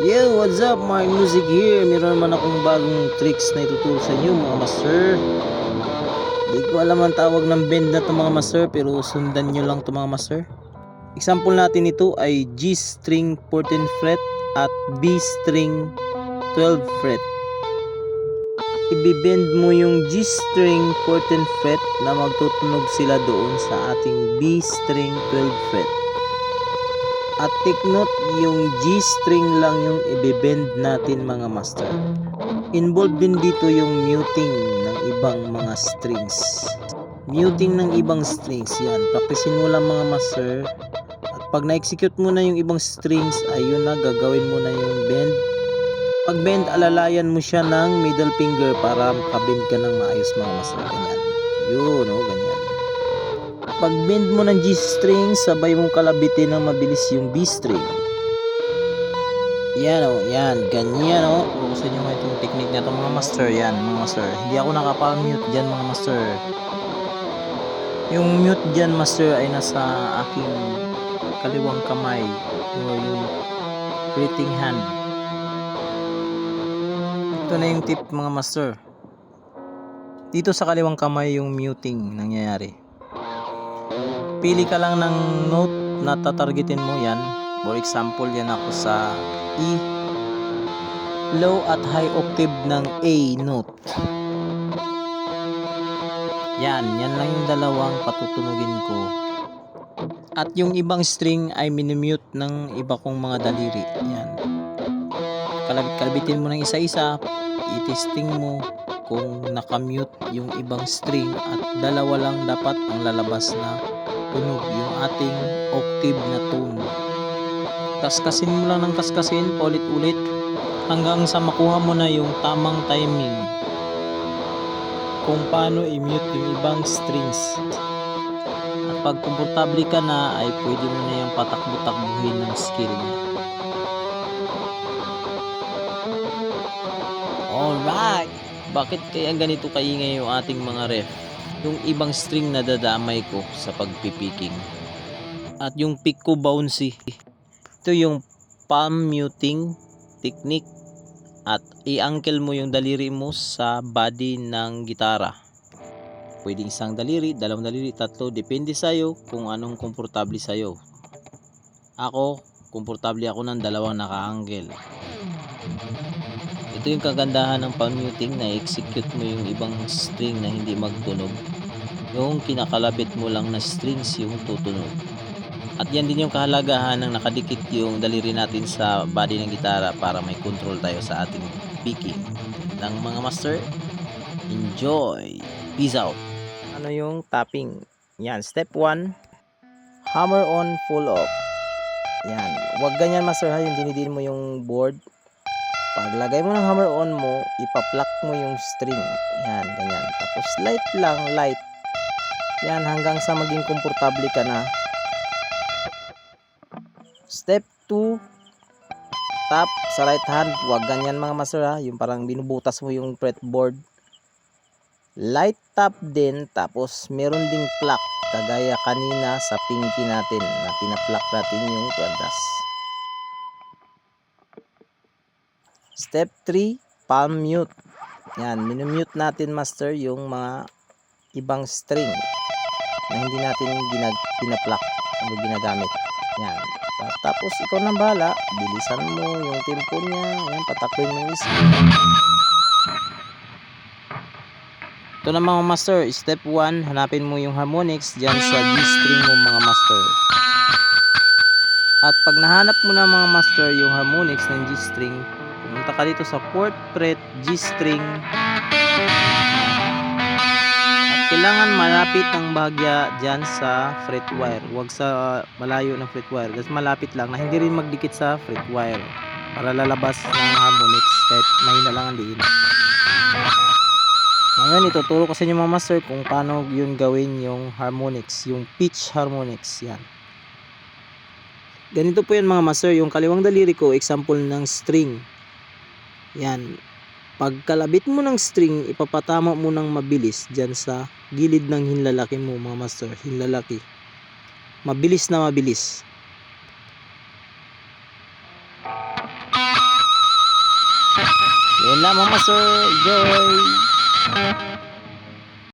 Yo, what's up? Mark Music here. Meron naman akong bagong tricks na ituturo sa inyo mga master. Di ko alam ang tawag ng bend na to mga master, pero sundan nyo lang to mga master. Example natin ito ay G string 14 fret at B string 12 fret. Ibibend mo yung G string 14 fret na magtutunog sila doon sa ating B string 12 fret. At take note, yung G string lang yung ibibend natin mga master. Involved din dito yung muting ng ibang mga strings. Muting ng ibang strings, yan. Practicein mo lang mga master. At pag na-execute mo na yung ibang strings, ayun na, gagawin mo na yung bend. Pag bend, alalayan mo siya ng middle finger para makabend ka ng maayos mga master. Ganyan. Yun, oh, ganyan. Pag bend mo ng G string, sabay mong kalabitin ng mabilis yung B string. Yan o, yan, ganyan o. Turo sa inyo itong technique na ito mga master. Yan mga master. Hindi ako nakapal-mute dyan mga master. Yung mute dyan master ay nasa aking kaliwang kamay o yung breathing hand. Ito na yung tip mga master. Dito sa kaliwang kamay yung muting nangyayari. Pili ka lang ng note na tatargetin mo yan. For example, yan ako sa E. Low at high octave ng A note. Yan lang yung dalawang patutunugin ko. At yung ibang string ay minimute ng iba kong mga daliri. Yan. Kalabit-kalabitin mo ng isa-isa. I-testing mo kung nakamute yung ibang string at dalawa lang dapat ang lalabas na tunog, yung ating octave na tone. Kaskasin mo lang ng kaskasin, paulit-ulit hanggang sa makuha mo na yung tamang timing kung paano i-mute yung ibang strings. At pag komportable ka na ay pwede mo na yung patakbo-takbuhin ng skill niya. Alright! Bakit kaya ganito kaingay yung ating mga ref? Yung ibang string na dadamay ko sa pagpipiking. At yung pick ko bouncy. Ito yung palm muting technique. At i-ankle mo yung daliri mo sa body ng gitara. Pwedeng isang daliri, dalawang daliri, tatlo. Depende sa'yo kung anong komportable sa'yo. Ako, komportable ako ng dalawang naka-angle. Ito yung kagandahan ng palm muting na execute mo yung ibang string na hindi magtunog. Yung kinakalabit mo lang na strings yung tutunog. At yan din yung kahalagahan ng nakadikit yung daliri natin sa body ng gitara para may control tayo sa ating picking. Lang mga master, enjoy! Peace out! Ano yung tapping? Yan, step 1, hammer on, full off. Yan, huwag ganyan master ha, yung dinidin mo yung board. Paglagay mo ng hammer on mo, ipa-pluck mo yung string. Yan, ganyan. Tapos light lang, light. Yan, hanggang sa maging komportable ka na. Step 2, tap sa right hand. Huwag ganyan mga master ha, yung parang binubutas mo yung fretboard. Light tap din, tapos meron ding pluck. Kagaya kanina sa pinky natin na pina-pluck natin yung kwardas. Step 3, palm mute. Yan, minumute natin master yung mga ibang string na hindi natin pina-pluck o ginagamit. Yan. Tapos ikaw nang bahala, bilisan mo yung tempo niya. Yan, patakbin mo isa. Ito na mga master, step 1, hanapin mo yung harmonics dyan sa G string mo mga master. At pag nahanap mo na mga master yung harmonics ng G string, pumunta ka dito sa 4th fret G string. At kailangan malapit ang bahagya dyan sa fret wire. Huwag sa malayo ng fret wire. Kasi malapit lang na hindi rin magdikit sa fret wire para lalabas ng harmonics kahit mahina lang ang diin. Ngayon ituturo ko sa inyo mga master kung paano yun gawin yung harmonics, yung pitch harmonics. Yan. Ganito po yan mga master, yung kaliwang daliri ko, example ng string. Yan. Pagkalabit mo ng string, ipapatama mo ng mabilis dyan sa gilid ng hinlalaki mo mga master. Hinlalaki. Mabilis na mabilis. Yun lang, Mama Sir. Enjoy!